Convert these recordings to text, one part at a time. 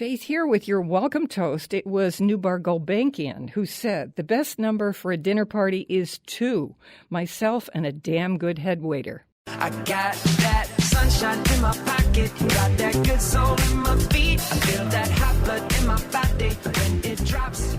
Faith here with your welcome toast. It was Nubar Gulbenkian who said, the best number for a dinner party is 2, myself and a damn good head waiter. I got that sunshine in my pocket, got that good soul in my feet. I feel that hot blood in my body when it drops.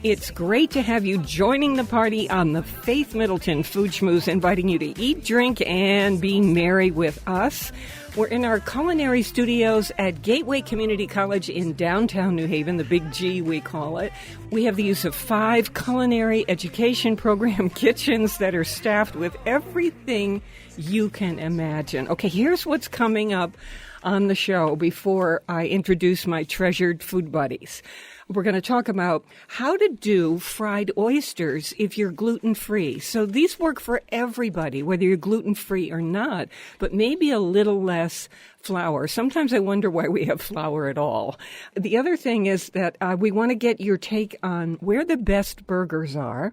It's great to have you joining the party on the Faith Middleton Food Schmooze, inviting you to eat, drink, and be merry with us. We're in our culinary studios at Gateway Community College in downtown New Haven, the Big G we call it. We have the use of 5 culinary education program kitchens that are staffed with everything you can imagine. Okay, here's what's coming up on the show before I introduce my treasured food buddies. We're going to talk about how to do fried oysters if you're gluten-free. So these work for everybody, whether you're gluten-free or not, but maybe a little less flour. Sometimes I wonder why we have flour at all. The other thing is that we want to get your take on where the best burgers are.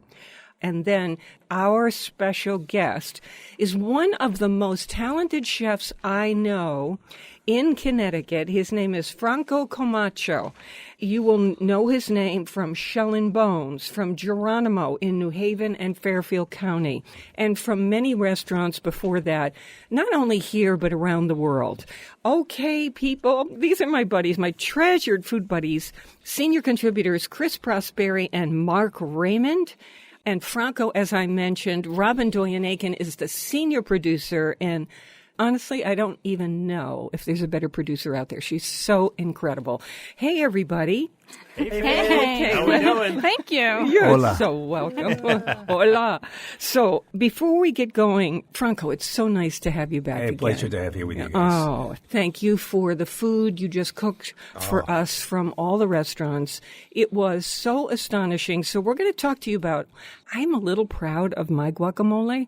And then our special guest is one of the most talented chefs I know in Connecticut. His name is Franco Camacho. You will know his name from Shell and Bones, from Geronimo in New Haven and Fairfield County, and from many restaurants before that, not only here but around the world. Okay, people, these are my buddies, my treasured food buddies, senior contributors Chris Prosperi and Mark Raymond. And Franco, as I mentioned, Robin Doyen-Aiken is the senior producer, and honestly, I don't even know if there's a better producer out there. She's so incredible. Hey, everybody. Hey. How we doing? Thank you. You're Hola. so welcome. Hola. So before we get going, Franco, it's so nice to have you back again. Pleasure to have you with you guys. Oh, thank you for the food you just cooked for us from all the restaurants. It was so astonishing. So we're going to talk to you about, I'm a little proud of my guacamole.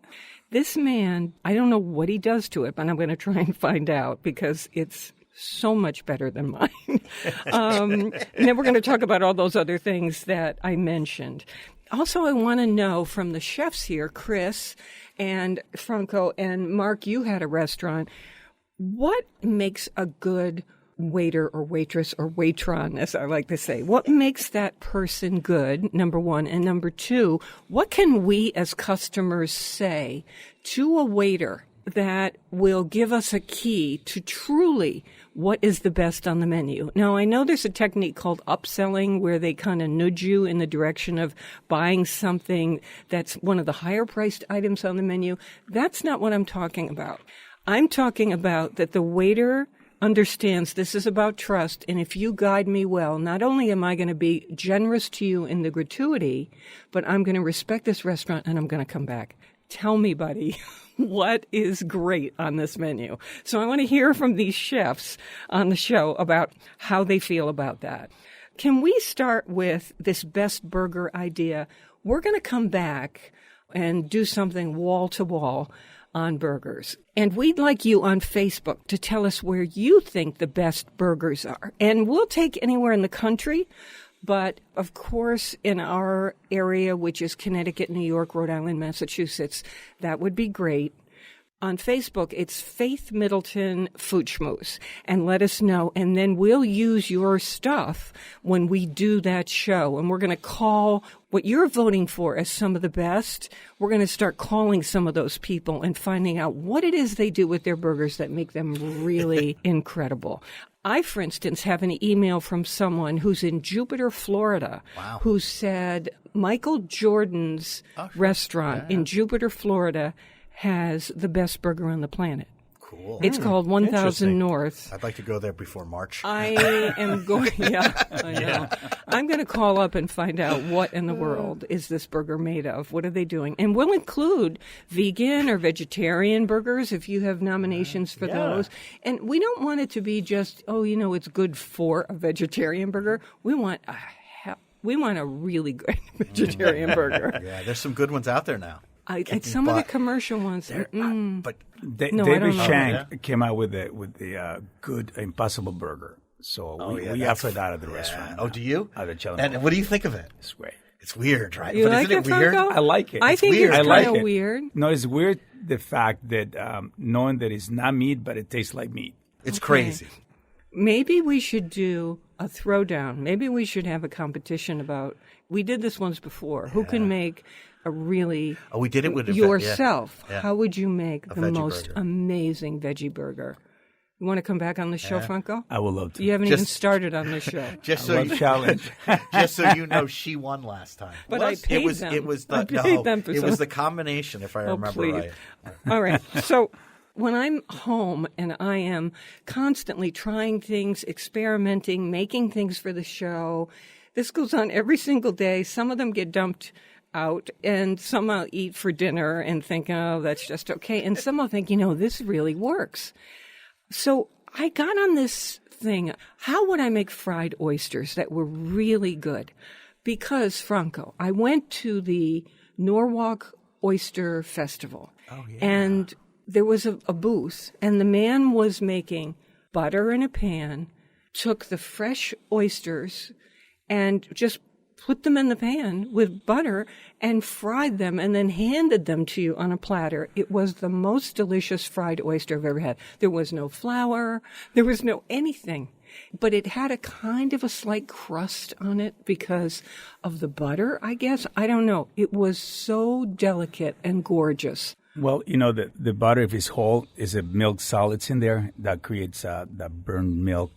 This man, I don't know what he does to it, but I'm going to try and find out because it's so much better than mine. And then we're going to talk about all those other things that I mentioned. Also, I want to know from the chefs here, Chris and Franco and Mark, you had a restaurant. What makes a good waiter or waitress or waitron, as I like to say? What makes that person good, number one? And number two, what can we as customers say to a waiter that will give us a key to truly what is the best on the menu? Now, I know there's a technique called upselling where they kind of nudge you in the direction of buying something that's one of the higher priced items on the menu. That's not what I'm talking about. I'm talking about that the waiter understands this is about trust, and if you guide me well, not only am I going to be generous to you in the gratuity, but I'm going to respect this restaurant and I'm going to come back. Tell me, buddy, what is great on this menu? So I want to hear from these chefs on the show about how they feel about that. Can we start with this best burger idea? We're going to come back and do something wall to wall on burgers. And we'd like you on Facebook to tell us where you think the best burgers are. And we'll take anywhere in the country, but of course in our area, which is Connecticut, New York, Rhode Island, Massachusetts, that would be great. On Facebook, it's Faith Middleton Food Schmooze, and let us know, and then we'll use your stuff when we do that show, and we're going to call what you're voting for as some of the best. We're going to start calling some of those people and finding out what it is they do with their burgers that make them really incredible. I, for instance, have an email from someone who's in Jupiter, Florida, who said Michael Jordan's restaurant in Jupiter, Florida has the best burger on the planet. Cool. It's called 1000 North. I'd like to go there before March. I am going, I know. I'm going to call up and find out what in the world is this burger made of. What are they doing? And we'll include vegan or vegetarian burgers if you have nominations for those. And we don't want it to be just, it's good for a vegetarian burger. We want a really good vegetarian burger. Yeah, there's some good ones out there now. Some of the commercial ones. But David Shank came out with the good Impossible Burger. So we offer that at the restaurant. Oh, do you? At the Challenge. And what do you think of it? It's great. It's weird, right? You but like isn't it, weird? Franco? I like it. I think weird. it's I like kind of it. weird. No, it's weird the fact that knowing that it's not meat, but it tastes like meat. It's crazy. Maybe we should do a throwdown. Maybe we should have a competition about. We did this once before. Who can make a really? Oh, we did it with yourself. Yeah. How would you make the veggie most burger. amazing veggie burger? You want to come back on the show, Franco? I would love to. You haven't even started on the show. Just so you challenge. just so you know, she won last time. But I paid them. It was the I paid them for it was some- the combination, if I remember please. right. All right. So when I'm home and I am constantly trying things, experimenting, making things for the show, this goes on every single day. Some of them get dumped out, and some I'll eat for dinner and think, oh, that's just okay. And some I'll think, this really works. So I got on this thing. How would I make fried oysters that were really good? Because, Franco, I went to the Norwalk Oyster Festival. Oh, yeah. And there was a booth, and the man was making butter in a pan, took the fresh oysters, and just put them in the pan with butter and fried them and then handed them to you on a platter. It was the most delicious fried oyster I've ever had. There was no flour. There was no anything. But it had a kind of a slight crust on it because of the butter, I guess. I don't know. It was so delicate and gorgeous. Well, the butter, if it's whole, is a milk solids in there that creates that burned milk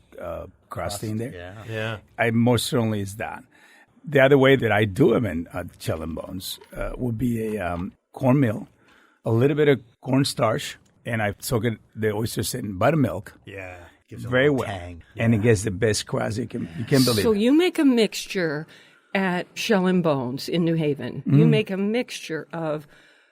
crust in there. Yeah. I most certainly is that. The other way that I do them in Shell and Bones would be a cornmeal, a little bit of cornstarch, and I soak the oysters in buttermilk. Yeah. Gives it a Very little well, tang. and it gets the best crust you can believe. So it. you make a mixture at Shell and Bones in New Haven. You make a mixture of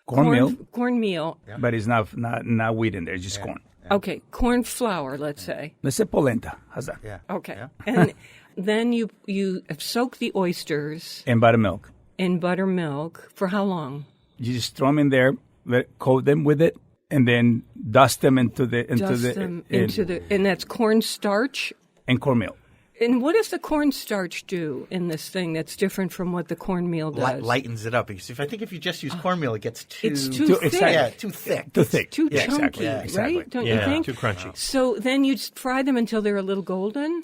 cornmeal. But it's not wheat in there, it's just corn. Okay, corn flour, let's say. Let's say polenta. How's that? Yeah. Okay. Yeah. And then you soak the oysters And buttermilk. in buttermilk for how long? You just throw them in there, coat them with it, and then dust them into the And that's cornstarch. and cornmeal. And what does the cornstarch do in this thing that's different from what the cornmeal does? Lightens it up. Because I think if you just use cornmeal, it gets too... It's too thick. exactly. Yeah, too thick. Too thick. Too Yeah, chunky, exactly. Yeah, exactly. right? Don't you think? too crunchy. So then you just fry them until they're a little golden?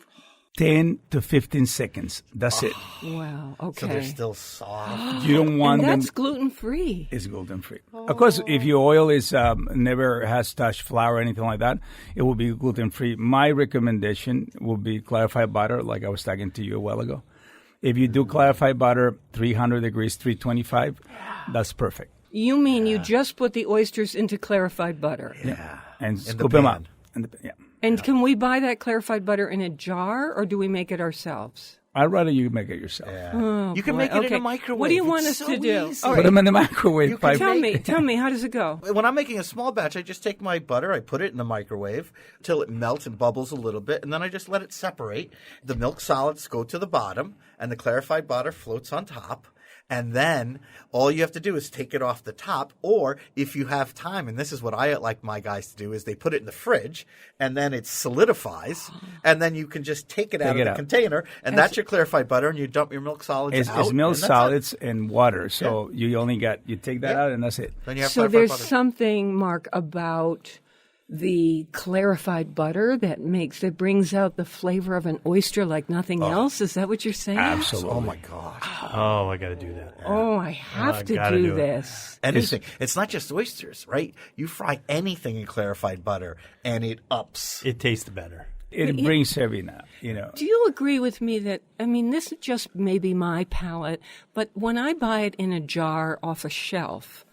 10 to 15 seconds. That's it. Wow, okay. So they're still soft. You don't want And them. that's gluten-free. It's gluten free. Of course, if your oil is never has touched flour or anything like that, it will be gluten free. My recommendation will be clarified butter, like I was talking to you a while ago. If you do clarified butter, 300 degrees, 325, that's perfect. You mean you just put the oysters into clarified butter? Yeah. And the scoop them pan. up. Yeah. And can we buy that clarified butter in a jar, or do we make it ourselves? I'd rather you make it yourself. You can boy, make it in okay. a microwave. What do you want It's us so to do? easy. All Put right. them in the microwave. You can Tell me, how does it go? When I'm making a small batch, I just take my butter, I put it in the microwave till it melts and bubbles a little bit, and then I just let it separate. The milk solids go to the bottom, and the clarified butter floats on top. And then all you have to do is take it off the top, or if you have time, and this is what I like my guys to do, is they put it in the fridge, and then it solidifies, and then you can just take it out of the container, and that's your clarified butter, and you dump your milk solids out. It's milk and that's solids and water, so you take that out, and that's it. Then you have So clarified there's butter. something, Mark, about the clarified butter that brings out the flavor of an oyster like nothing else. Is that what you're saying? Absolutely. Oh my gosh. Oh, I got to do that. Oh, I have to gotta do do it. this. Anything. It's not just oysters, right? You fry anything in clarified butter, and it ups. It tastes better. It brings everything out, Do you agree with me that, this is just maybe my palate, but when I buy it in a jar off a shelf,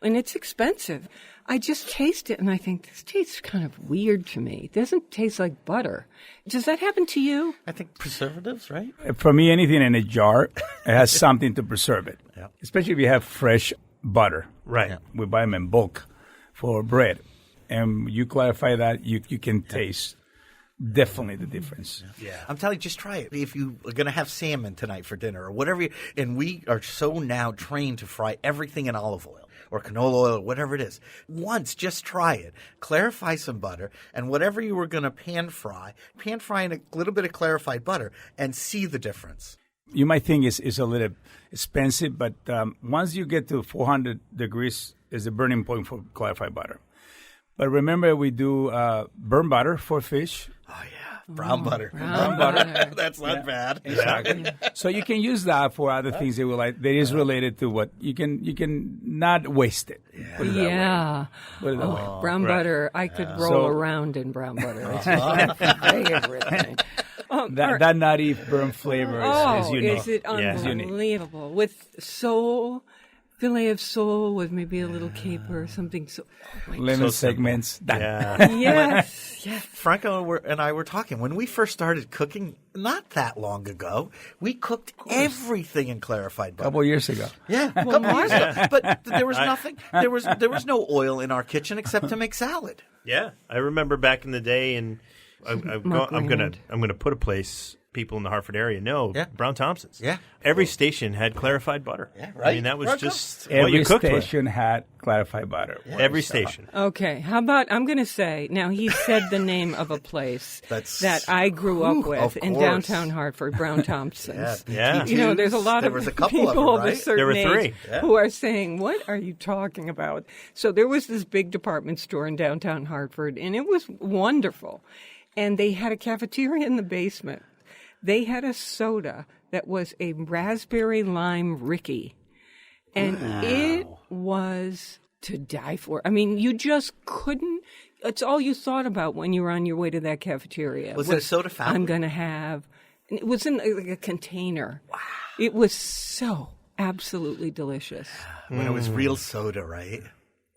and it's expensive, I just taste it and I think, this tastes kind of weird to me. It doesn't taste like butter. Does that happen to you? I think preservatives, right? For me, anything in a jar, it has something to preserve it. Yeah. Especially if you have fresh butter. Right. Yeah. We buy them in bulk for bread. And you clarify that, you can taste definitely the difference. Yeah. I'm telling you, just try it. If you are going to have salmon tonight for dinner or whatever, and we are so now trained to fry everything in olive oil or canola oil or whatever it is. Once, just try it. Clarify some butter, and whatever you were going to pan fry in a little bit of clarified butter and see the difference. You might think it's a little expensive, but once you get to 400 degrees is the burning point for clarified butter. But remember, we do burn butter for fish. Oh, yeah. Brown butter. Brown butter. That's not bad. Exactly. So you can use that for other things that will like that is related to what you can not waste it. Put it that way. Yeah. Put it that way. Brown butter. I could roll So- around in brown butter. It's my favorite thing. That nutty burnt flavor is unique. Is it unbelievable? With sole, fillet of sole with maybe a little caper or something. So, Lemon segments. Done. Yeah. yes, yes. Franco and I were talking. When we first started cooking, not that long ago, we cooked everything in clarified A butter. couple years ago. Yeah, a couple years ago. But there was nothing. There was no oil in our kitchen except to make salad. Yeah, I remember back in the day, and I'm gonna put a place people in the Hartford area know. Yeah. Brown Thompson's. Yeah. Every station had clarified butter. Yeah, right. I mean, that was Franco. just what Every you cooked station had clarified butter. with. Every station. Okay, how about I'm going to say now he said the name of a place that I grew up with of in course. downtown Hartford, Brown Thompson's. Yeah. You know, there's a lot There of was a couple people of them, of a right? certain There were age 3. who are saying, "What are you talking about?" So there was this big department store in downtown Hartford, and it was wonderful. And they had a cafeteria in the basement. They had a soda that was a raspberry lime Ricky, and it was to die for. I mean, you just couldn't. It's all you thought about when you were on your way to that cafeteria. Was it a soda fountain? I'm going to have. And it was in like a container. Wow! It was so absolutely delicious. When it was real soda, right?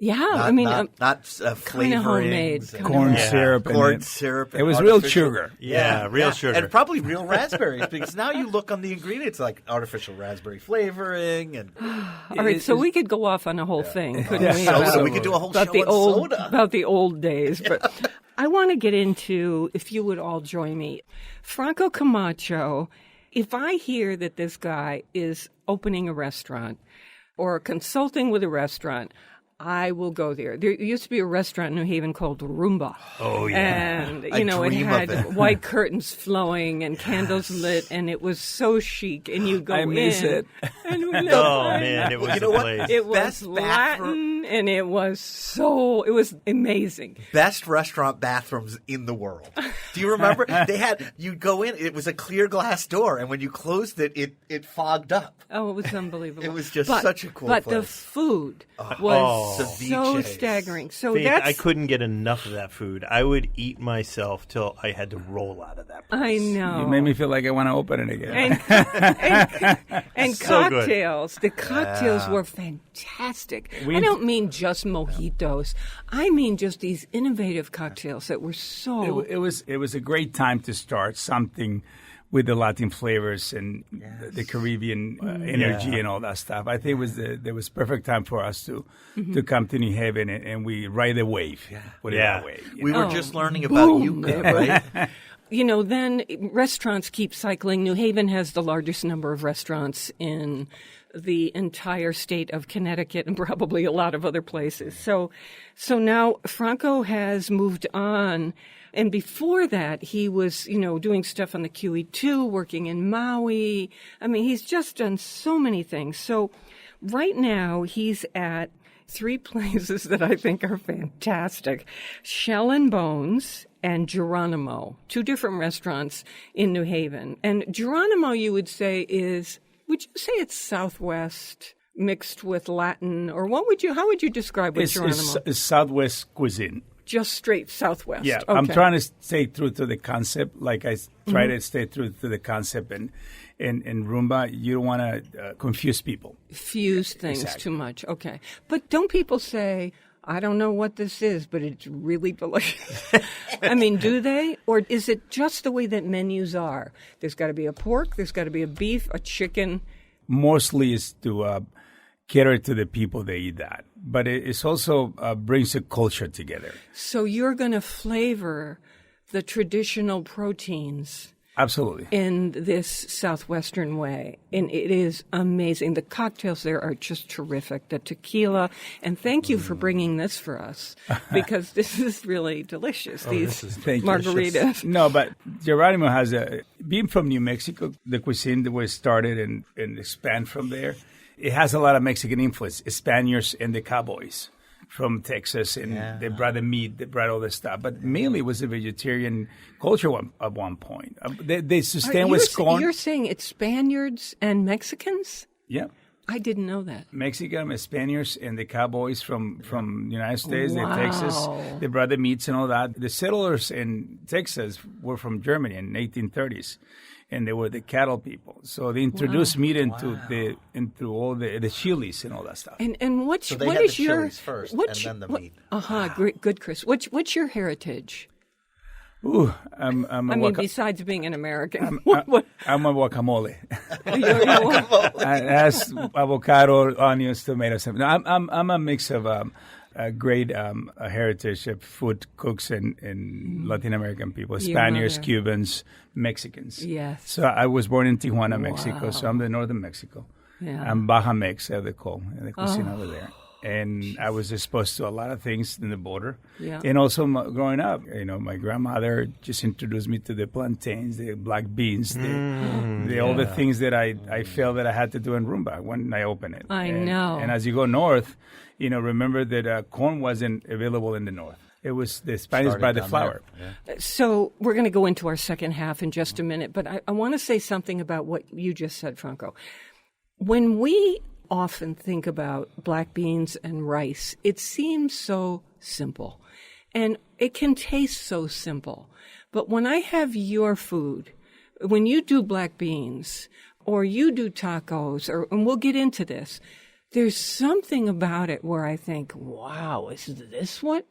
Yeah, Not, I mean, not kind of homemade, flavorings. kind Corn of- syrup. in Corn it. syrup. It and was real artificial- sugar. Yeah, real sugar. And probably real raspberries, because now you look on the ingredients like artificial raspberry flavoring and All right, so we could go off on a whole thing, couldn't we? soda. about- We could do a whole about show the on old soda. about the old days, but I want to get into, if you would all join me, Franco Camacho. If I hear that this guy is opening a restaurant or consulting with a restaurant, I will go there. There used to be a restaurant in New Haven called Roomba. Oh, yeah. And, I you know, it dream of had it. white curtains flowing and candles lit, and it was so chic. And you go I miss in, it. And we Oh, man, it was you the know what? place. it was Best Latin, and it was amazing. best restaurant bathrooms in the world. Do you remember? You'd go in, it was a clear glass door, and when you closed it, it fogged up. Oh, it was unbelievable. It was just such a cool But the place. food was so Ceviches. staggering. So Faith, that's I couldn't get enough of that food. I would eat myself till I had to roll out of that place. I know. You made me feel like I want to open it again. And So good. cocktails. The cocktails were fantastic. I don't mean just mojitos. I mean just these innovative cocktails that were so. It was a great time to start something with the Latin flavors and the Caribbean energy and all that stuff. I think it was perfect time for us to come to New Haven and we ride the wave. Put it that way. you We know? were just learning about Yucca, right? You know, then restaurants keep cycling. New Haven has the largest number of restaurants in the entire state of Connecticut and probably a lot of other places. So now Franco has moved on. And before that, he was, you know, doing stuff on the QE2, working in Maui. I mean, he's just done so many things. So right now he's at 3 places that I think are fantastic. Shell and Bones and Geronimo, 2 different restaurants in New Haven. And Geronimo, you would say would you say it's Southwest mixed with Latin, or how would you describe what Geronimo? It's Southwest cuisine. Just straight Southwest. Yeah, Okay. I'm trying to stay true to the concept. Like I try to stay true to the concept. And in Roomba, you don't want to confuse people. Fuse things Exactly. too much. Okay. But don't people say, I don't know what this is, but it's really delicious? I mean, do they? Or is it just the way that menus are? There's got to be a pork, there's got to be a beef, a chicken. Mostly is to cater to the people that eat that. But it's also brings a culture together. So you're going to flavor the traditional proteins Absolutely. in this Southwestern way. And it is amazing. The cocktails there are just terrific. The tequila. And thank you for bringing this for us, because this is really delicious. These Thank you. margaritas. No, but Geronimo has being from New Mexico, the cuisine that was started and expand from there. It has a lot of Mexican influence, Spaniards and the cowboys from Texas, and they brought the meat, they brought all this stuff. But mainly it was a vegetarian culture at one point. They sustained with corn. You're saying it's Spaniards and Mexicans? Yeah. I didn't know that. Mexican, Spaniards, and the cowboys from the United States, Wow. Texas. They brought the meats and all that. The settlers in Texas were from Germany in the 1830s, and they were the cattle people. So they introduced meat into all the chilies and all that stuff. And So they what had is the your chilies first, what's and then the what- meat. Great, good, Chris. What's your heritage? Ooh, I'm Besides being an American, I'm a guacamole. You're- It has avocado, onions, tomatoes. No, I'm a mix of a great heritage of food cooks and Latin American people, Spaniards, mother. Cubans, Mexicans. Yes. So I was born in Tijuana, Mexico. So I'm the northern Mexico. Yeah. I'm Baja Mex, as they call the cuisine over there. And I was exposed to a lot of things in the border. Yeah. And also growing up, my grandmother just introduced me to the plantains, the black beans, all the things that I felt that I had to do in Rumba when I opened it. I know. And as you go north, remember that corn wasn't available in the north. It was the Spanish Started by the down flour. there. Yeah. So we're going to go into our second half in just a minute, but I want to say something about what you just said, Franco. When we often think about black beans and rice, it seems so simple, and it can taste so simple. But when I have your food, when you do black beans or you do tacos, and we'll get into this, there's something about it where I think, wow, is this what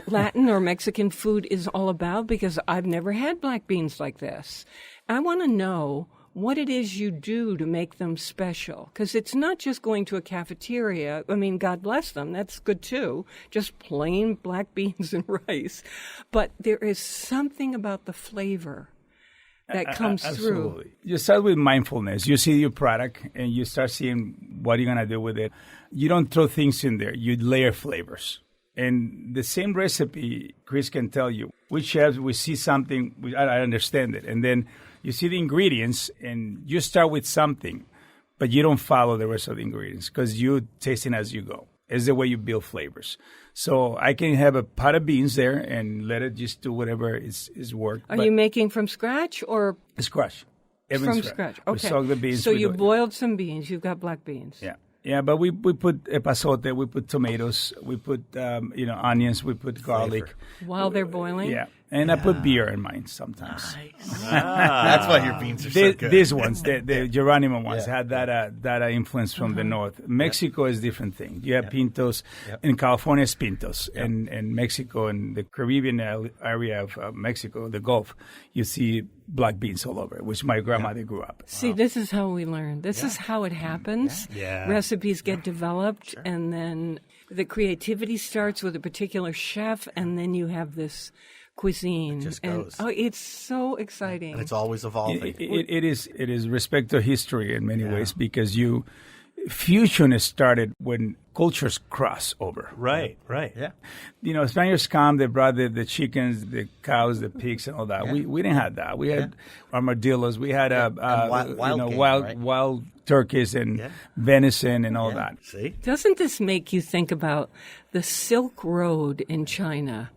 Latin or Mexican food is all about? Because I've never had black beans like this. I want to know what it is you do to make them special. Because it's not just going to a cafeteria. I mean, God bless them. That's good too. Just plain black beans and rice. But there is something about the flavor that comes through. Absolutely. You start with mindfulness. You see your product and you start seeing what you're going to do with it. You don't throw things in there. You layer flavors. And the same recipe, Chris can tell you. We chefs, we see something, I understand it. And then you see the ingredients and you start with something, but you don't follow the rest of the ingredients because you tasting as you go. It's the way you build flavors. So I can have a pot of beans there and let it just do whatever is work. Are you making from scratch or? Scratch. From scratch. Okay. We soak the beans. So you boiled some beans. You've got black beans. Yeah. Yeah, but we put epazote, we put tomatoes, we put onions, we put garlic. While they're boiling? Yeah. And I put beer in mine sometimes. That's why your beans are so good. These ones, the Geronimo ones, had that influence from the north. Mexico is a different thing. You have pintos. In California, it's pintos. And in Mexico, in the Caribbean area of Mexico, the Gulf, you see black beans all over, which my grandmother grew up. See, this is how we learn. This is how it happens. Yeah. Recipes get developed, and then the creativity starts with a particular chef, and then you have this cuisine. It just and, goes. it's so exciting. And it's always evolving. It is respect to history in many ways because fusion is started when cultures cross over. Right. Yeah. Spaniards come, they brought the chickens, the cows, the pigs, and all that. Yeah. We didn't have that. We had armadillos. We had wild game, turkeys and venison and all that. See? Doesn't this make you think about the Silk Road in China,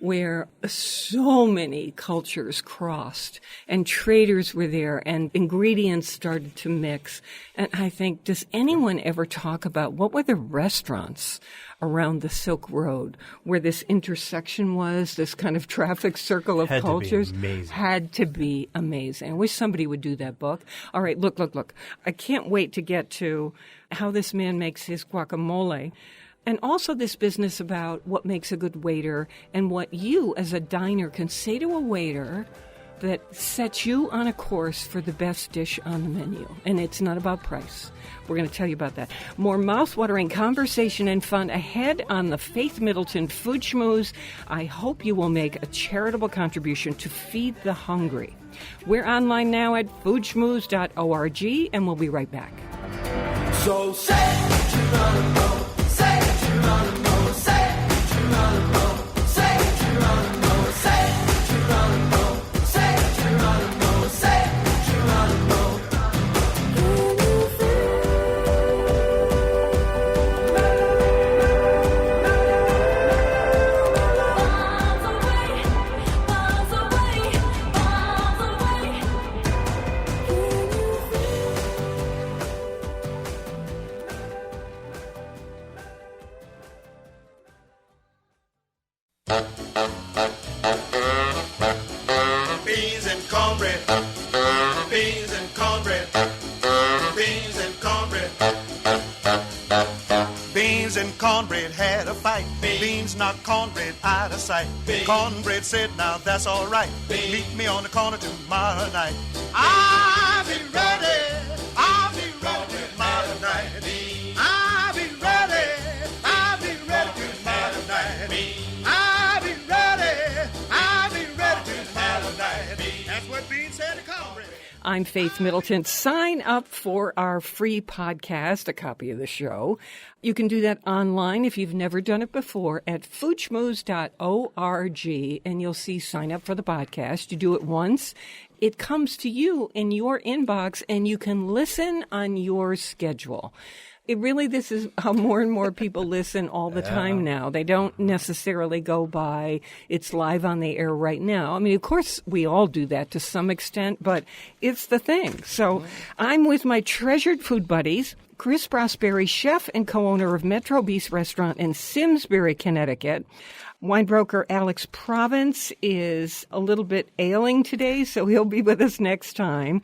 where so many cultures crossed and traders were there and ingredients started to mix? And I think, does anyone ever talk about what were the restaurants around the Silk Road where this intersection was, this kind of traffic circle of cultures? Had to be amazing. I wish somebody would do that book. All right, look. I can't wait to get to how this man makes his guacamole. And also this business about what makes a good waiter and what you as a diner can say to a waiter that sets you on a course for the best dish on the menu. And it's not about price. We're going to tell you about that. More mouth-watering conversation and fun ahead on the Faith Middleton Food Schmooze. I hope you will make a charitable contribution to feed the hungry. We're online now at foodschmooze.org, and we'll be right back. So say Geronimo, say Geronimo, say Geronimo, say Geronimo, say Geronimo, say Geronimo, say Geronimo. cornbread. Beans and cornbread. Beans and cornbread. Beans and cornbread had a fight. Beans knocked cornbread out of sight. Cornbread said, now that's all right. Meet me on the corner tomorrow night. I'll be ready. I'll be ready tomorrow night. I'll be ready. I'll be ready tomorrow night. I'll be ready. I'll be ready tomorrow night. That's what Beans said to cornbread. I'm Faith Middleton. Sign up for our free podcast, a copy of the show. You can do that online if you've never done it before at foodschmooze.org, and you'll see sign up for the podcast. You do it once. It comes to you in your inbox, and you can listen on your schedule. This is how more and more people listen all the time now. They don't necessarily go by, it's live on the air right now. I mean, of course, we all do that to some extent, but it's the thing. So I'm with my treasured food buddies, Chris Prosperi, chef and co-owner of Metro Beast Restaurant in Simsbury, Connecticut. Winebroker Alex Province is a little bit ailing today, so he'll be with us next time.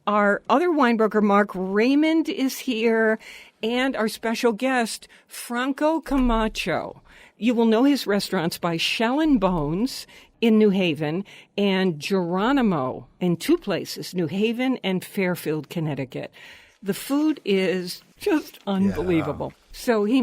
Our other winebroker, Mark Raymond, is here, and our special guest, Franco Camacho. You will know his restaurants by Shell and Bones in New Haven and Geronimo in two places, New Haven and Fairfield, Connecticut. The food is just unbelievable. Yeah. So he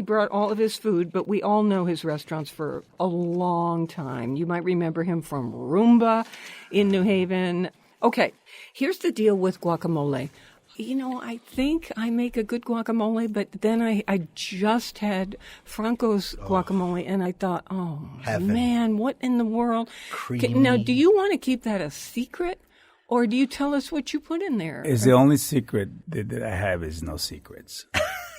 brought all of his food, but we all know his restaurants for a long time. You might remember him from Roomba in New Haven. Okay, here's the deal with guacamole. You know, I think I make a good guacamole, but then I just had Franco's guacamole, and I thought, man, what in the world? Creamy. Now, do you want to keep that a secret, or do you tell us what you put in there? It's the only secret that I have is no secrets.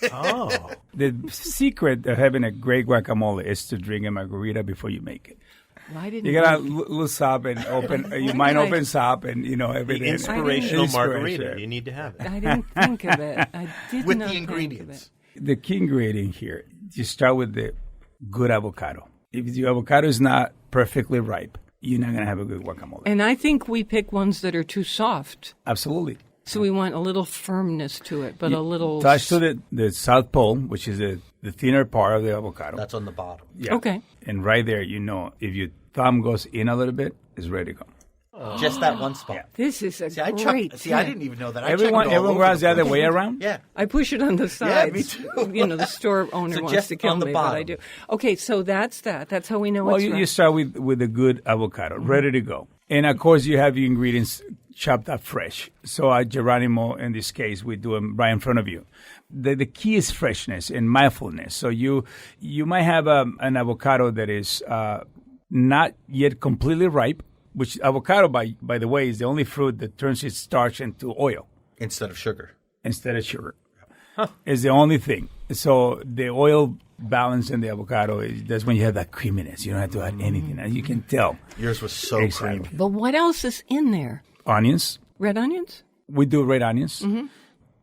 The secret of having a great guacamole is to drink a margarita before you make it. Why didn't you gotta loose up and open? Your mind opens up, and everything. The inspirational margarita. You need to have it. I didn't think of it. I did with not the ingredients. Think of it. The key ingredient here: you start with the good avocado. If your avocado is not perfectly ripe, you're not gonna have a good guacamole. And I think we pick ones that are too soft. Absolutely. So we want a little firmness to it, but a little... Touch to the south pole, which is the thinner part of the avocado. That's on the bottom. Yeah. Okay. And right there, if your thumb goes in a little bit, it's ready to go. Just that one spot. Yeah. This is a great tip. I didn't even know that. Everyone runs the other way around? Yeah. I push it on the sides. Yeah, me too. The store owner So wants just to kill on the me, bottom. but I do. Okay, so that's that. That's how we know Well, it's you right. start with a good avocado, ready to go. And, of course, you have your ingredients chopped up fresh. So at Geronimo, in this case, we do them right in front of you. The key is freshness and mindfulness. So you might have an avocado that is not yet completely ripe, which avocado, by the way, is the only fruit that turns its starch into oil. Instead of sugar. It's the only thing. So the oil balance in the avocado, that's when you have that creaminess. You don't have to add anything. And you can tell. Yours was so creamy. But what else is in there? Onions. Red onions? We do red onions. Mm-hmm.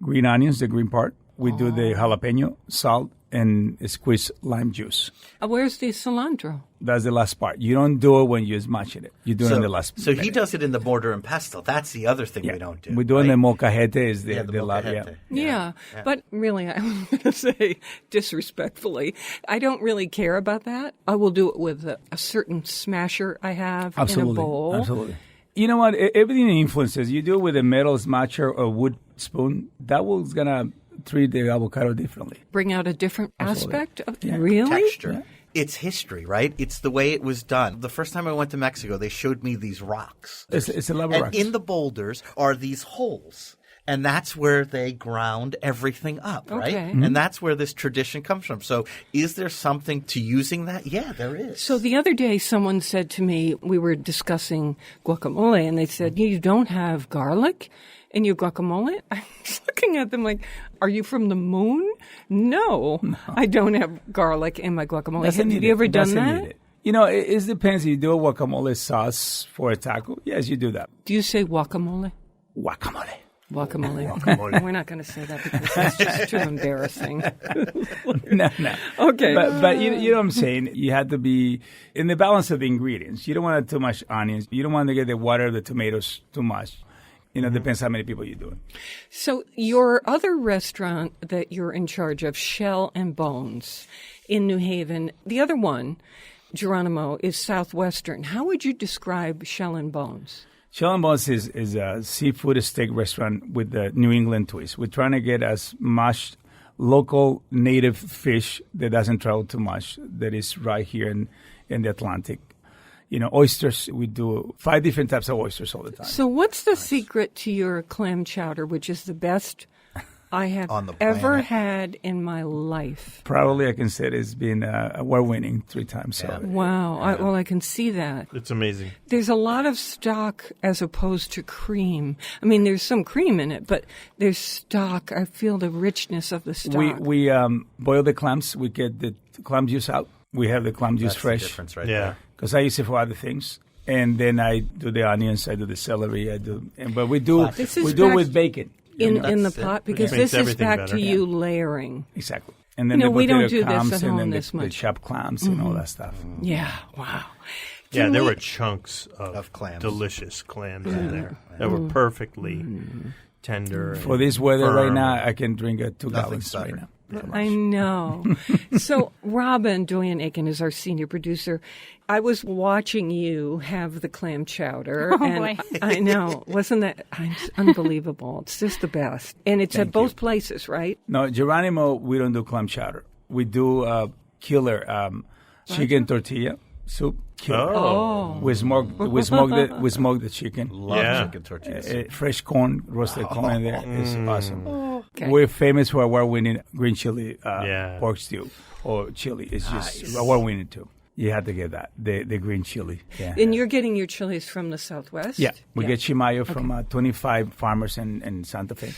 Green onions, the green part. We do the jalapeno, salt, and squeeze lime juice. Where's the cilantro? That's the last part. You don't do it when you're smashing it. You do it in the last So minute. he does it in the mortar and pestle. That's the other thing we don't do. We do it in the molcajete. Is the molcajete. Yeah, but really, I'm going to say disrespectfully, I don't really care about that. I will do it with a certain smasher I have in a bowl. Absolutely. You know what? Everything influences. You do it with a metal smasher or wood spoon. That was going to treat the avocado differently. Bring out a different aspect of Yeah. Really? Texture. Yeah. It's history, right? It's the way it was done. The first time I went to Mexico, they showed me these rocks. It's a lava And rocks. in the boulders are these holes. And that's where they ground everything up, right? Okay. And that's where this tradition comes from. So is there something to using that? Yeah, there is. So the other day, someone said to me, we were discussing guacamole, and they said, you don't have garlic in your guacamole? I was looking at them like, are you from the moon? No. I don't have garlic in my guacamole. Doesn't Have need you ever it. done Doesn't that? need it. You know, it depends. You do a guacamole sauce for a taco. Yes, you do that. Do you say guacamole? Guacamole. Guacamole. We're not going to say that because that's just too embarrassing. No. Okay. But you know what I'm saying? You have to be in the balance of the ingredients. You don't want too much onions. You don't want to get the water, the tomatoes too much. Depends how many people you're doing. So your other restaurant that you're in charge of, Shell and Bones in New Haven, the other one, Geronimo, is Southwestern. How would you describe Shell and Bones? Shell and Bones is a seafood steak restaurant with the New England twist. We're trying to get as much local native fish that doesn't travel too much, that is right here in the Atlantic. Oysters, we do 5 different types of oysters all the time. So what's the secret to your clam chowder, which is the best I have On the ever planet. had in my life? Probably I can say it's been award-winning 3 times. So. Wow. I can see that. It's amazing. There's a lot of stock as opposed to cream. I mean, there's some cream in it, but there's stock. I feel the richness of the stock. We boil the clams. We get the clam juice out. We have the clam juice That's fresh. the difference right Yeah. there. Because I use it for other things. And then I do the onions, I do the celery, but we do This is we do it back with bacon. in the That's it. pot, because Which makes this is everything back better. to you layering. Exactly. And then We the don't potato do this clams at and home then this the much. chopped clams and all that stuff. Yeah. Wow. Yeah, Can there we- were chunks of clams. delicious clams in there that were perfectly tender. For this weather right firm. now, I can drink 2 Nothing's gallons right better. now. I know. So Robin Doyen Aiken is our senior producer. I was watching you have the clam chowder. Oh, and boy. I know. Wasn't that it's unbelievable? It's just the best. And it's at both places, right? No, Geronimo, we don't do clam chowder. We do killer chicken tortilla soup. Killer. Oh. We smoke the chicken. Love Yeah. chicken tortillas. Fresh corn, roasted corn in there. It's awesome. Okay. We're famous for award-winning green chili Yeah. pork stew or chili. It's just award-winning too. You have to get that, the green chili. Yeah. And you're getting your chilies from the Southwest? Yeah, we get chimayo from 25 farmers in Santa Fe.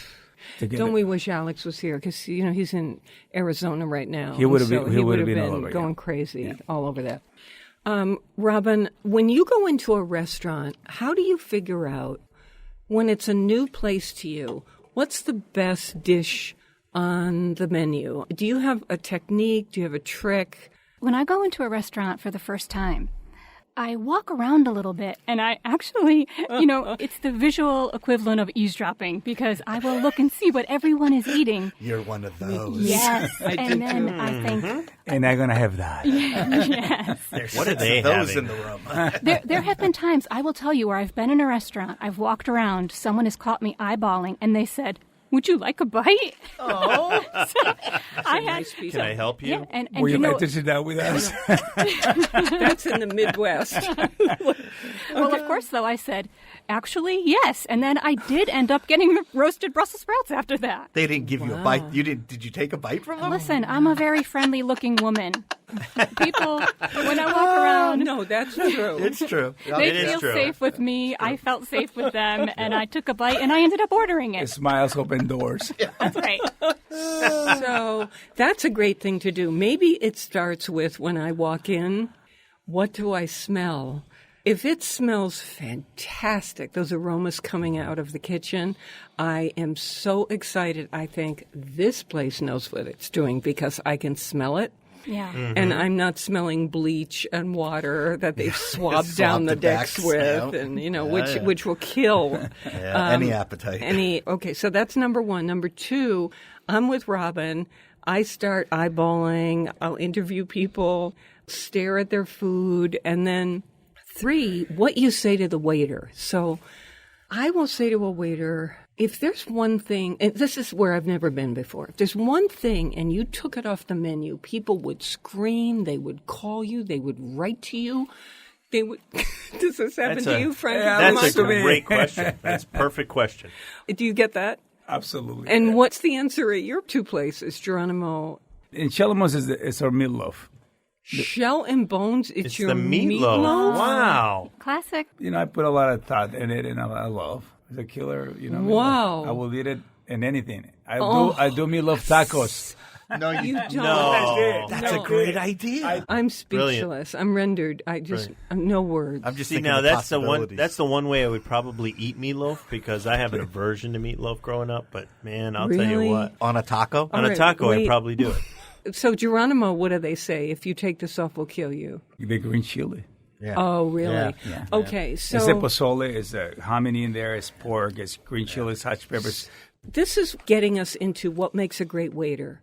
to get Don't it. we wish Alex was here? Because, he's in Arizona right now. He would have so been- he he would would have have been all been over, going yeah. crazy all over that. Robin, when you go into a restaurant, how do you figure out when it's a new place to you, what's the best dish on the menu? Do you have a technique? Do you have a trick? When I go into a restaurant for the first time, I walk around a little bit, and I actually, it's the visual equivalent of eavesdropping, because I will look and see what everyone is eating. You're one of those. Yes. And then I think, And I'm going to have that. yes. There's What are 6 they of those having? in the room. There have been times, I will tell you, where I've been in a restaurant, I've walked around, someone has caught me eyeballing, and they said, "Would you like a bite?" Oh, I had, Can I help you? yeah, and Would you you know, like to sit down with us? that's in the Midwest. well, of course, though, I said, actually, yes. And then I did end up getting roasted Brussels sprouts after that. They didn't give you a bite. You didn't? Did you take a bite from them? Listen, I'm a very friendly-looking woman. People, when I walk around, No, that's true. It's true. they It is feel true. safe with me. I felt safe with them, and I took a bite, and I ended up ordering it. Smiles open doors. That's right. So that's a great thing to do. Maybe it starts with when I walk in, what do I smell? If it smells fantastic, those aromas coming out of the kitchen, I am so excited. I think this place knows what it's doing because I can smell it. Yeah. And I'm not smelling bleach and water that they've swabbed down the decks decks, with, yeah. and which will kill Any appetite. Okay, so that's number one. Number two, I'm with Robin. I start eyeballing. I'll interview people, stare at their food, and then three, what you say to the waiter. So I will say to a waiter, if there's one thing, and this is where I've never been before, if there's one thing and you took it off the menu, people would scream, they would call you, they would write to you. They would. Does this happen to you, Franco? That's a to me. great question. That's a perfect question. Do you get that? Absolutely. And what's the answer at your two places, Geronimo? In Chelamos is our meatloaf. Shell and bones, it's your the meatloaf. Wow. Classic. I put a lot of thought in it, and I love. It's a killer, meatloaf. Wow. I will eat it in anything. I do meatloaf tacos. No, you don't. No. That's a great idea. I'm speechless. I'm rendered. I'm no words. I'm just See, thinking now of that's the one. possibilities. That's the one way I would probably eat meatloaf because I have an aversion to meatloaf growing up. But man, I'll tell you Really? what. On a taco? On a right, taco, wait. I'd probably do it. So Geronimo, what do they say? If you take this off, we'll kill you. The green chili. Yeah. Oh, really? Yeah. Okay, so It's a pozole, it's a hominy in there, it's pork, it's green chilies, hot peppers. this is getting us into what makes a great waiter.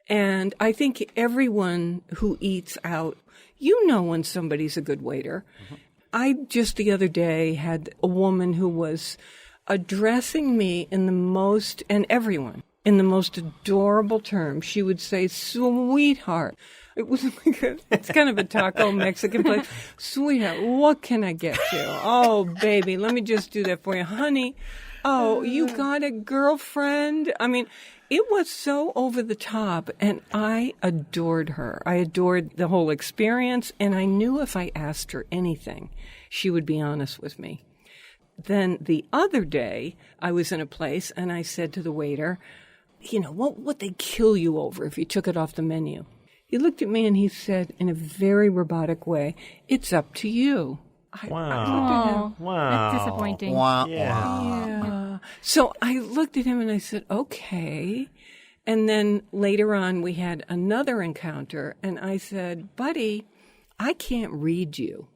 And I think everyone who eats out, you know when somebody's a good waiter. Mm-hmm. I just the other day had a woman who was addressing me in the most, and everyone, in the most adorable terms. She would say, sweetheart. It was like it's kind of a taco Mexican place. Sweetheart, what can I get you? Oh, baby, let me just do that for you. Honey, oh, you got a girlfriend? I mean, it was so over the top, and I adored her. I adored the whole experience, and I knew if I asked her anything, she would be honest with me. Then the other day, I was in a place, and I said to the waiter, you know, what would they kill you over if you took it off the menu? He looked at me and he said in a very robotic way, it's up to you. I looked at him. Wow. That's disappointing. Wah, Yeah. wah. Yeah. So I looked at him and I said, okay. And then later on, we had another encounter. And I said, buddy, I can't read you.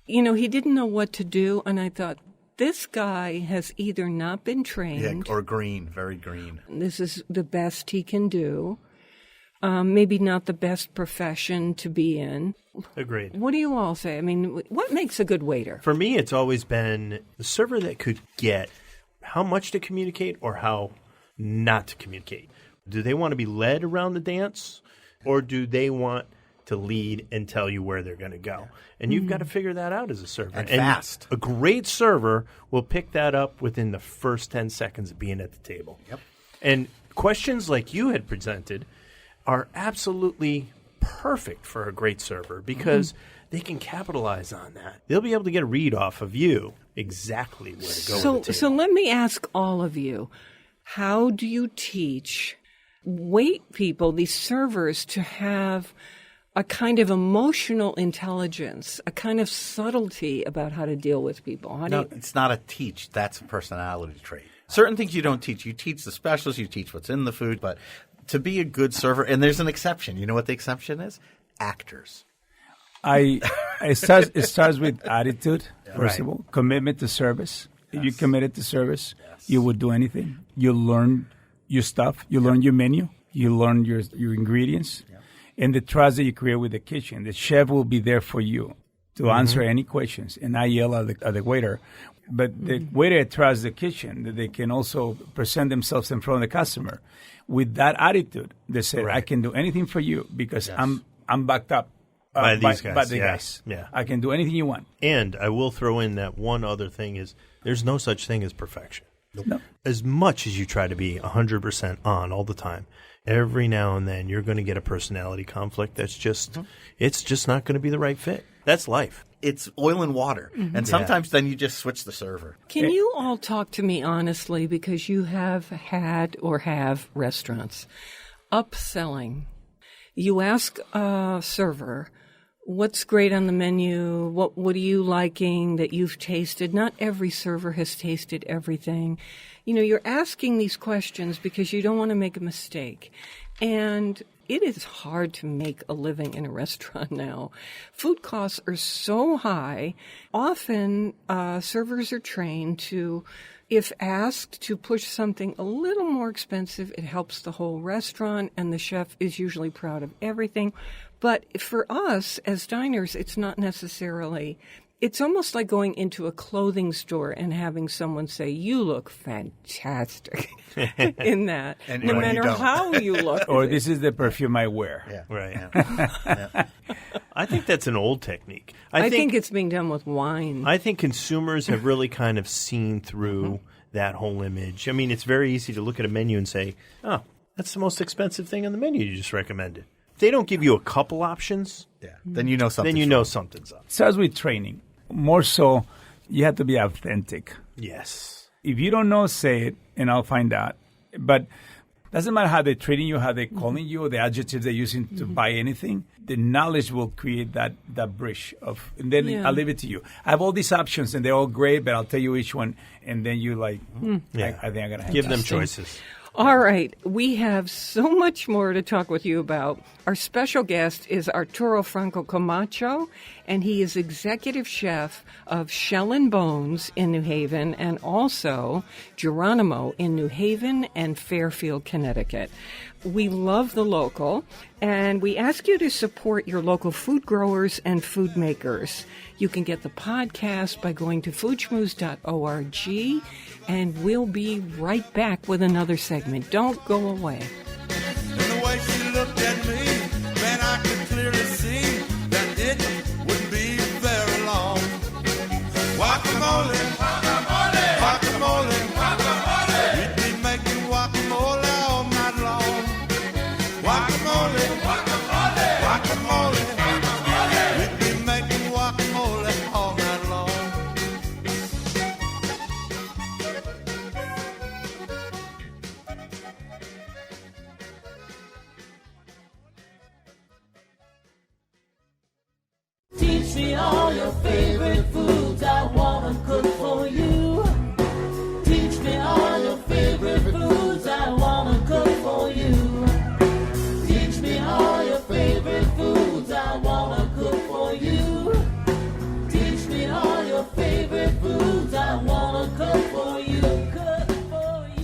You know, he didn't know what to do. And I thought, this guy has either not been trained. Yeah, or green, very green. This is the best he can do. Maybe not the best profession to be in. Agreed. What do you all say? I mean, what makes a good waiter? For me, it's always been the server that could get how much to communicate or how not to communicate. Do they want to be led around the dance, or do they want to lead and tell you where they're going to go? And you've got to figure that out as a server. And fast. A great server will pick that up within the first 10 seconds of being at the table. Yep. And questions like you had presented are absolutely perfect for a great server because they can capitalize on that. They'll be able to get a read off of you exactly where to go with the table. So let me ask all of you, how do you teach wait people, these servers, to have a kind of emotional intelligence, a kind of subtlety about how to deal with people? How do No, it's not a teach. That's a personality trait. Certain things you don't teach. You teach the specials. You teach what's in the food. But to be a good server, and there's an exception. You know what the exception is? Actors. It starts with attitude, first of all, commitment to service. If you're committed to service, you would do anything. You learn your stuff. You learn your menu. You learn your ingredients. And the trust that you create with the kitchen. The chef will be there for you to answer any questions and not yell at the waiter. But the waiter trusts the kitchen, that they can also present themselves in front of the customer. With that attitude, they say, I can do anything for you because I'm backed up By these guys, by the yeah. guys. Yeah. I can do anything you want. And I will throw in that one other thing is there's no such thing as perfection. No. As much as you try to be 100% on all the time, every now and then you're going to get a personality conflict that's just, it's just not going to be the right fit. That's life. It's oil and water. And sometimes then you just switch the server. Can you all talk to me honestly, because you have had or have restaurants? Upselling. You ask a server, what's great on the menu? What are you liking that you've tasted? Not every server has tasted everything. You know, you're asking these questions because you don't want to make a mistake. And it is hard to make a living in a restaurant now. Food costs are so high. Often, servers are trained to, if asked to push something a little more expensive, it helps the whole restaurant, and the chef is usually proud of everything. But for us as diners, it's not necessarily. It's almost like going into a clothing store and having someone say, you look fantastic in that, And no when you matter don't. how you look. Or this is the perfume I wear. Yeah. Right. I think that's an old technique. I think it's being done with wine. I think consumers have really kind of seen through that whole image. I mean, it's very easy to look at a menu and say, oh, that's the most expensive thing on the menu you just recommended. If they don't give you a couple options, Then you know something. then you know something's up. It starts with training. More so, you have to be authentic. Yes. If you don't know, say it, and I'll find out. But Doesn't matter how they're treating you, how they're calling you, or the adjectives they're using to buy anything. The knowledge will create that bridge of, and then I'll leave it to you. I have all these options, and they're all great, but I'll tell you each one, and then you I think I'm gonna Give them choices. All right, we have so much more to talk with you about. Our special guest is Arturo Franco Camacho, and he is executive chef of Shell and Bones in New Haven and also Geronimo in New Haven and Fairfield, Connecticut. We love the local, and we ask you to support your local food growers and food makers. You can get the podcast by going to foodschmooze.org, and we'll be right back with another segment. Don't go away. And the way she looked at me, man, I could clearly see that it wouldn't be very long. Guacamole, guacamole, guacamole, guacamole. We'd be making guacamole all night long. Guacamole, guacamole, guacamole, guacamole. We'd be making guacamole all night long. Teach me all your favorite foods, I wanna cook for you. Teach me all your favorite foods, I wanna cook for you. Teach me all your favorite foods, I wanna cook for you. Teach me all your favorite foods, I wanna cook for you. Cook for you.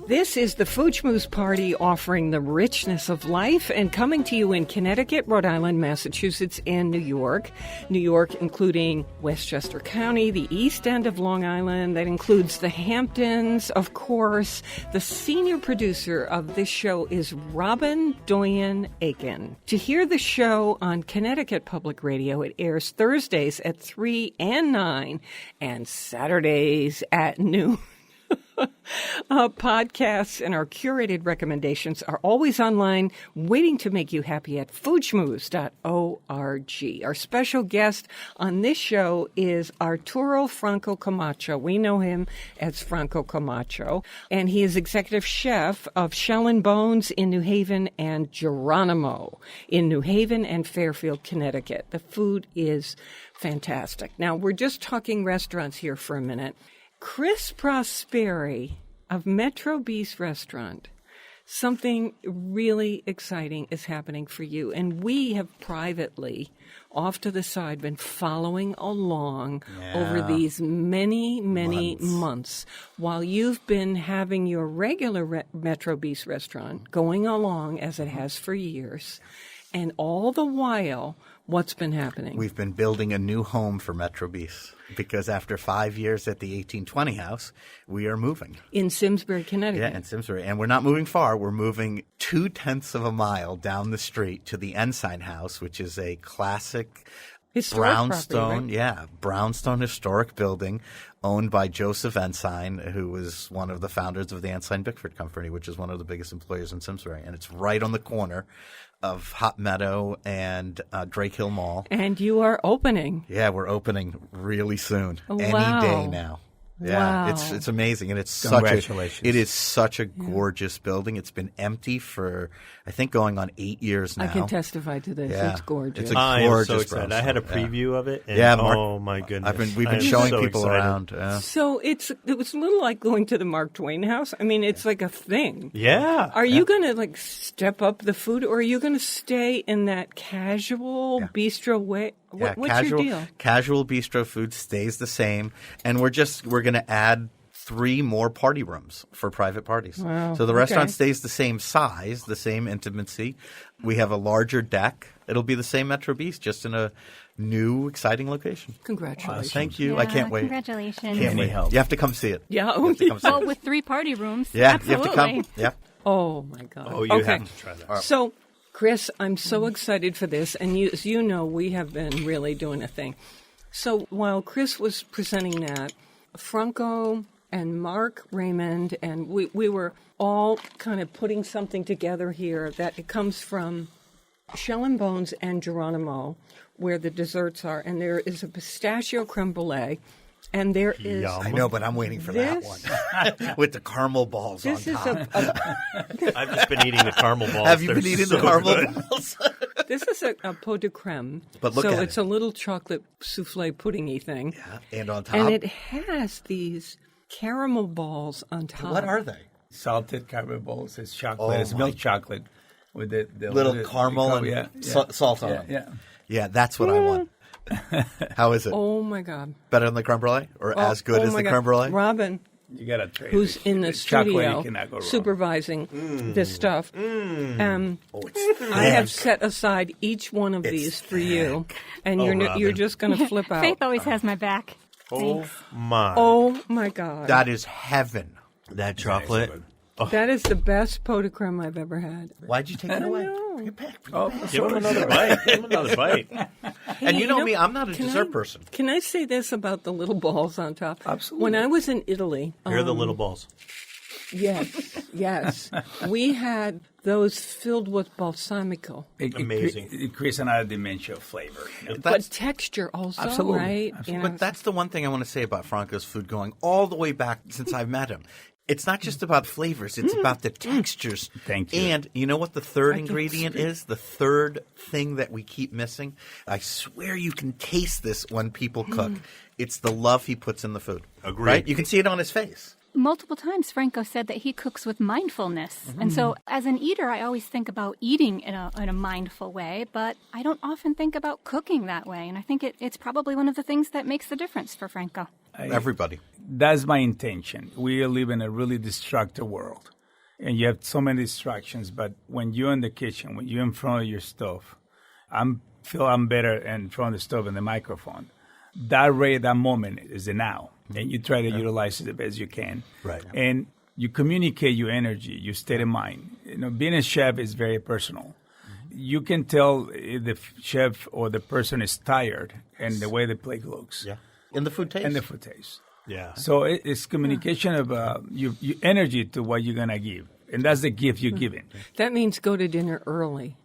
This is the Food Schmooze Party, offering the richness of life and coming to you in Connecticut, Rhode Island, Massachusetts, and New York. New York including Westchester County, the east end of Long Island. That includes the Hamptons, of course. The senior producer of this show is Robin Doyen Aiken. To hear the show on Connecticut Public Radio, it airs Thursdays at 3 and 9 and Saturdays at noon. Podcasts and our curated recommendations are always online, waiting to make you happy at foodschmooze.org. Our special guest on this show is Arturo Franco Camacho. We know him as Franco Camacho, and he is executive chef of Shell and Bones in New Haven and Geronimo in New Haven and Fairfield, Connecticut. The food is fantastic. Now, we're just talking restaurants here for a minute. Chris Prosperi of Metro Beast Restaurant, something really exciting is happening for you. And we have privately, off to the side, been following along over these many months while you've been having your regular Metro Beast Restaurant going along as it has for years. And all the while, what's been happening? We've been building a new home for Metro Beast because after 5 years at the 1820 house, we are moving. In Simsbury, Connecticut. Yeah, in Simsbury. And we're not moving far. We're moving 0.2 of a mile down the street to the Ensign House, which is a classic Historic brownstone, property, right? brownstone historic building owned by Joseph Ensign, who was one of the founders of the Ensign Bickford Company, which is one of the biggest employers in Simsbury. And it's right on the corner of Hot Meadow and Drake Hill Mall. And you are opening. Yeah, we're opening really soon. Wow. Any day now. Yeah, Wow. it's amazing, and it's Congratulations. it is such a gorgeous building. It's been empty for I think going on 8 years now. I can testify to this. Yeah. It's gorgeous. It's a I am so gorgeous excited. I had a brownstone. preview of it. And Mark, oh my goodness. we've I been am showing so people excited. around. Yeah. So it was a little like going to the Mark Twain house. I mean, it's like a thing. Yeah. Are you going to like step up the food, or are you going to stay in that casual bistro way? What's casual, your deal? Casual bistro food stays the same, and we're going to add 3 more party rooms for private parties. Wow. So the restaurant Okay. stays the same size, the same intimacy. We have a larger deck. It'll be the same Metro Beast, just in a new, exciting location. Congratulations. Thank you. Yeah, I can't wait. Congratulations. Can't wait. help. You have to come see it. Yeah. You have to come see Well, it. with 3 party rooms. Yeah, absolutely. you have to come. Yeah. Oh my God. Oh, you okay. have to try that. So, Chris, I'm so excited for this, and as you know, we have been really doing a thing. So while Chris was presenting that, Franco and Mark Raymond and we were all kind of putting something together here that it comes from Shell and Bones and Geronimo, where the desserts are, and there is a pistachio creme brulee, And there is Yum. I know, but I'm waiting for that one with the caramel balls on this is top. I've just been eating the caramel balls. Have you They're been eating so the caramel good. balls? this is a pot de creme. But look so at it's it. a little chocolate souffle puddingy thing. And on top, And it has these caramel balls on top. what are they? Salted caramel balls. It's chocolate. Oh, it's my- milk chocolate with the Little caramel and salt on them. Yeah. Yeah, that's what I want. How is it? Oh my God! Better than the creme brulee, or as good as my the God. creme brulee? Robin, You got to trade. who's in the Chocolate, studio you cannot go wrong. supervising this stuff. It's I have thick. set aside each one of these for you, and Oh, you're Robin. just going to flip out. Faith always has my back. Oh my! Oh my God! That is heaven. That chocolate. That is the best pot de creme I've ever had. Why'd you take it away? know. Bring it back. Oh, Give him another bite. Give him another bite. And you know me, I'm not a can dessert I- person. Can I say this about the little balls on top? Absolutely. When I was in Italy, Here are the little balls. yes, we had those filled with balsamico. Amazing. It creates another dimension of flavor. you know? But texture also, Absolutely, right? absolutely. But that's the one thing I want to say about Franco's food going all the way back since I've met him. It's not just about flavors, it's about the textures. Thank you. And you know what the third I can ingredient speak. is? The third thing that we keep missing? I swear you can taste this when people cook. It's the love he puts in the food. Agreed. Right? You can see it on his face. Multiple times, Franco said that he cooks with mindfulness. And so, as an eater, I always think about eating in a mindful way, but I don't often think about cooking that way. And I think it's probably one of the things that makes the difference for Franco. Everybody. That's my intention. We live in a really distracted world, and you have so many distractions. But when you're in the kitchen, when you're in front of your stove, I'm better in front of the stove and the microphone. That moment is the now, and you try to utilize it the best you can. Right. And you communicate your energy, your state of mind. You know, being a chef is very personal. You can tell if the chef or the person is tired and the way the plate looks. Yeah. And the food taste. And the food taste. Yeah. So it's communication of your energy to what you're going to give. And that's the gift you're giving. That means go to dinner early.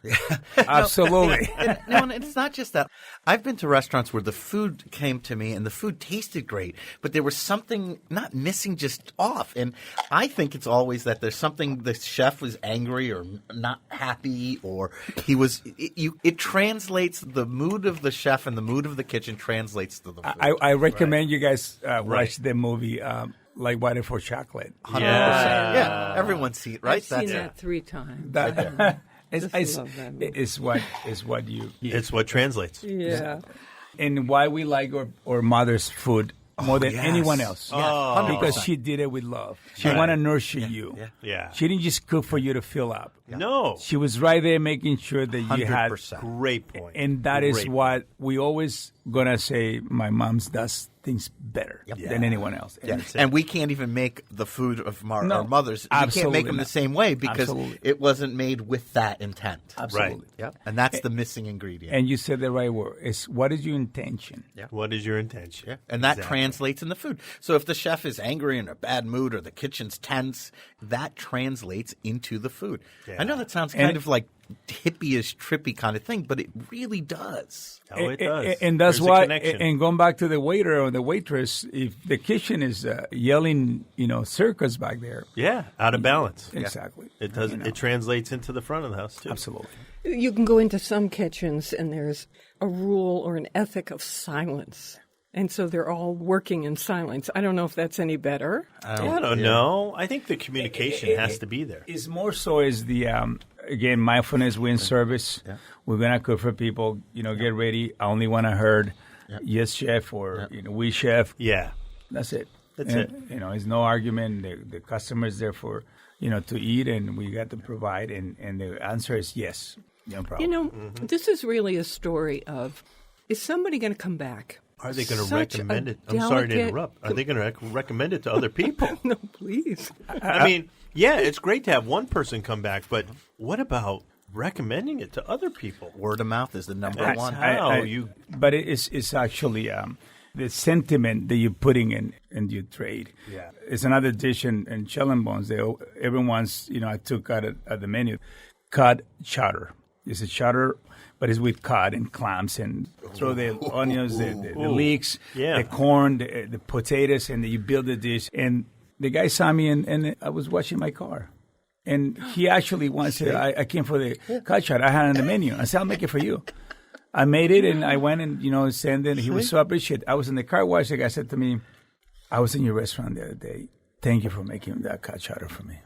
Absolutely. No, and it's not just that. I've been to restaurants where the food came to me and the food tasted great, but there was something not missing, just off. And I think it's always that there's something the chef was angry or not happy, or he was. It translates the mood of the chef and the mood of the kitchen translates to the food. I recommend you guys watch the movie Like Water for Chocolate. 100%. Yeah. Yeah, everyone's seen it, right? I've seen that 3 times. It's love that movie. it's what you It's what translates. Yeah. and why we like our mother's food more than yes. anyone else. Oh. Because she did it with love. She Right. want to nurture you. Yeah. Yeah. She didn't just cook for you to fill up. No. She was right there making sure that you had. 100%. Great point. And that is Great what we always gonna say. My mom's does things better than anyone else. Yeah. And And we can't even make the food of No, our mothers. We can't absolutely make them the not. same way because Absolutely. it wasn't made with that intent. absolutely. Yep. And that's the missing ingredient. And you said the right word. It's what is your intention? What is your intention? Yeah. And that Exactly. translates in the food. So if the chef is angry, in a bad mood, or the kitchen's tense, that translates into the food. I know that sounds kind of like hippie-ish, trippy kind of thing, but it really does. Oh, it does. And that's There's a why. connection. And going back to the waiter or the waitress, if the kitchen is yelling, circus back there. Yeah, out of balance. Exactly. It does. It translates into the front of the house too. Absolutely. You can go into some kitchens and there's a rule or an ethic of silence. And so they're all working in silence. I don't know if that's any better. I don't know. I think the communication has to be there. It's more so is the again mindfulness win service. We're gonna cook for people. Get ready. I only want to heard yes chef or we chef. Yeah. That's it. That's it. It's no argument. The customer's there for to eat, and we got to provide. And the answer is yes. No problem. This is really a story of, is somebody going to come back? Are they going to Such recommend a it? I'm sorry to delicate- interrupt. Are they going to recommend it to other people? No, please. I mean, yeah, it's great to have one person come back, but what about recommending it to other people? Word of mouth is the number That's one. how But it's actually the sentiment that you're putting in your trade. Yeah. It's another dish in shell and bones. Everyone's I took out at the menu, cod chowder. It's a chowder, but it's with cod and clams, and throw the onions, the leeks, the corn, the potatoes, and you build the dish. And the guy saw me, and I was washing my car. And he actually wanted, I came for the cod chowder. I had it on the menu. I said, I'll make it for you. I made it, and I went and, sent it. He was so appreciative. I was in the car wash. The guy said to me, I was in your restaurant the other day. Thank you for making that cod chowder for me.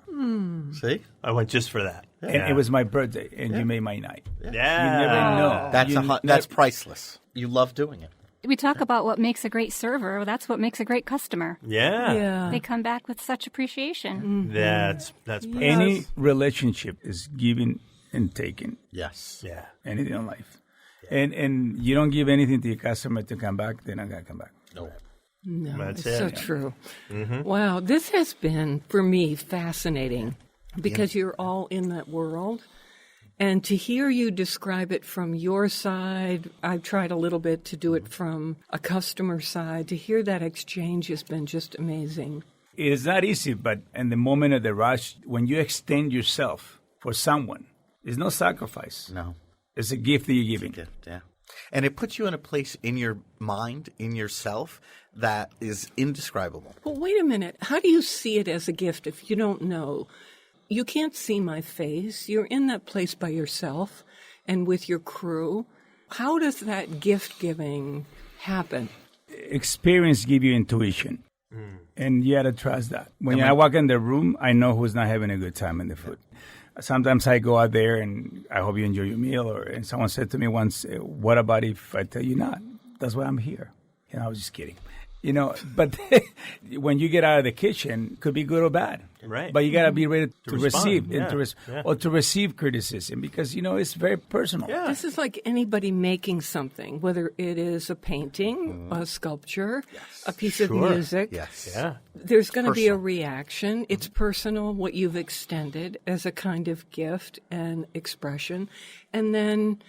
See? I went just for that. And it was my birthday, and you made my night. Yeah. You never know. That's priceless. You love doing it. We talk about what makes a great server. Well, that's what makes a great customer. Yeah. They come back with such appreciation. That's perfect. Any relationship is giving and taking. Yes. Yeah. Anything in life. And you don't give anything to your customer to come back, they're not going to come back. No. No, That's it's it. so true. Wow, this has been, for me, fascinating because you're all in that world. And to hear you describe it from your side, I've tried a little bit to do it from a customer side. To hear that exchange has been just amazing. It's not easy, but in the moment of the rush, when you extend yourself for someone, it's no sacrifice. No. It's a gift that you're giving. Gift, yeah. And it puts you in a place in your mind, in yourself, that is indescribable. Well, wait a minute. How do you see it as a gift if you don't know? You can't see my face. You're in that place by yourself and with your crew. How does that gift giving happen? Experience give you intuition. And you got to trust that. When I walk in the room, I know who's not having a good time in the food. Sometimes I go out there and I hope you enjoy your meal. And someone said to me once, what about if I tell you not? That's why I'm here. And I was just kidding. But when you get out of the kitchen, it could be good or bad. Right. But you got to be ready to receive respond. or to receive criticism because, it's very personal. Yeah. This is like anybody making something, whether it is a painting, a sculpture, a piece of music. Yes. Yeah. There's going to be a reaction. It's personal, what you've extended as a kind of gift and expression. And then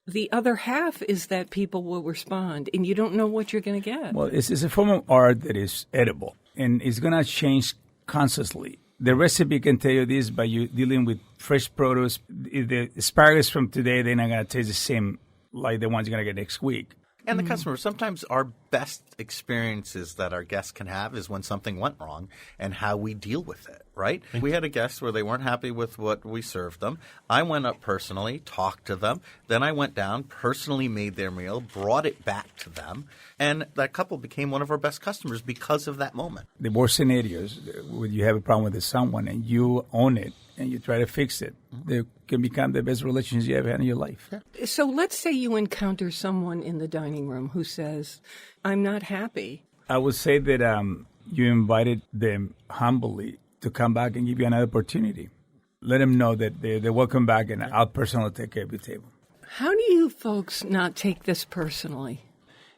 the other half is that people will respond, and you don't know what you're going to get. Well, it's a form of art that is edible, and it's going to change constantly. The recipe can tell you this, but you're dealing with fresh produce. The asparagus from today, they're not going to taste the same like the ones you're going to get next week. And the customer, sometimes our best experiences that our guests can have is when something went wrong and how we deal with it, right? We had a guest where they weren't happy with what we served them. I went up personally, talked to them. Then I went down, personally made their meal, brought it back to them. And that couple became one of our best customers because of that moment. The worst scenarios, when you have a problem with someone and you own it and you try to fix it, they can become the best relationships you ever had in your life. Yeah. So let's say you encounter someone in the dining room who says, I'm not happy. I would say that you invited them humbly to come back and give you another opportunity. Let them know that they're welcome back, and I'll personally take care of your table. How do you folks not take this personally?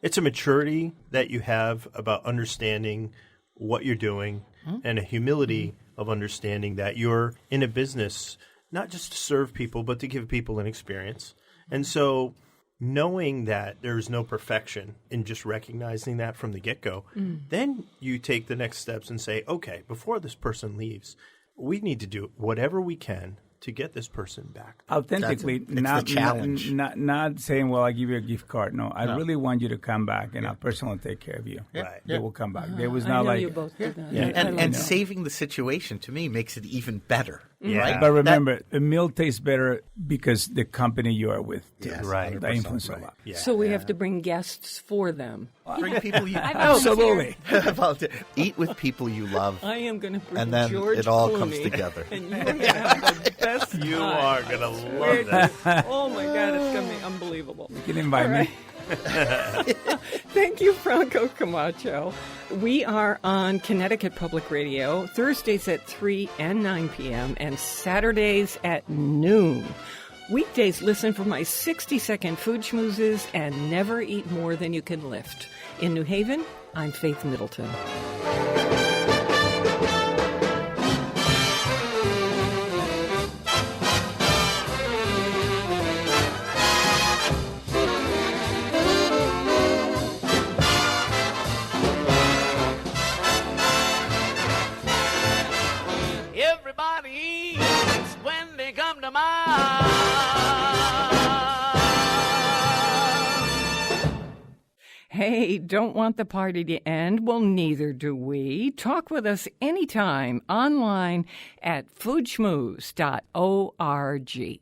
It's a maturity that you have about understanding what you're doing and a humility of understanding that you're in a business not just to serve people, but to give people an experience. And so knowing that there's no perfection and just recognizing that from the get-go, then you take the next steps and say, okay, before this person leaves, we need to do whatever we can to get this person back. Authentically, the challenge. Not saying, well, I give you a gift card. No, I really want you to come back, and I'll personally take care of you. Right. They will come back. There was I not know like... you both do that. Yeah. And saving the situation, to me, makes it even better. Yeah. Right? But remember, the meal tastes better because the company you are with. Yes, Right. That influences a lot. Yeah. So we have to bring guests for them. Bring people you Absolutely. eat with people you love. I am going to bring And then George it all Clooney, comes together. And you're going to have the best You time. are going to love that. Oh, my God, it's going to be unbelievable. You can invite me. Thank you, Franco Camacho. We are on Connecticut Public Radio, Thursdays at 3 and 9 p.m., and Saturdays at noon. Weekdays, listen for my 60-second food schmoozes and never eat more than you can lift. In New Haven, I'm Faith Middleton. Everybody eats when they come to mind. Hey, don't want the party to end? Well, neither do we. Talk with us anytime online at foodschmooze.org.